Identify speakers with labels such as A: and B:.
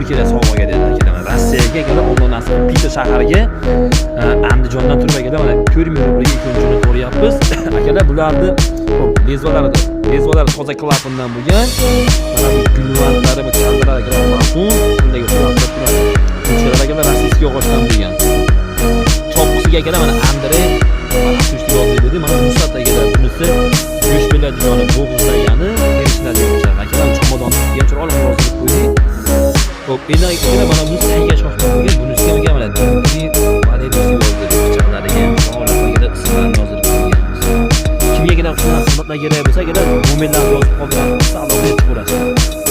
A: kerak sovg'aga dedi akalar. Rossiyaga kelib Alloh nasib Piter shahariga Andijondan turib kelib mana 4000 rublga ikkinchi jo'natib qo'yapmiz. Akalar bularni bezvolari toza klapandan bo'lgan. Mana bu gulvantlari va kallarga ma'qul, shunday qilib turadi. Bunchalarga rossiyskiy yog'ochdan bo'lgan. Choqqisiga akalar mana Andrey Asushni yozib dedi. Mana Nusrat akalar bunisi go'sh belajoni bo'g'izlagani erishiladi yo'qlar. Akalar chamadonni degan chiroyli yozib qo'ydik. Xo'p, endi mana buni sayga shoxdan bo'lgan. Bunisiga bo'lgan mana Dmitri Valeriy yozib chiqaradiga holatlarga ismlarni yozib qo'yganmiz. Kimga kerak xizmatlar kerak bo'lsa, kerak nomerlarni yozib qoldiramiz. Salomat bo'lasiz.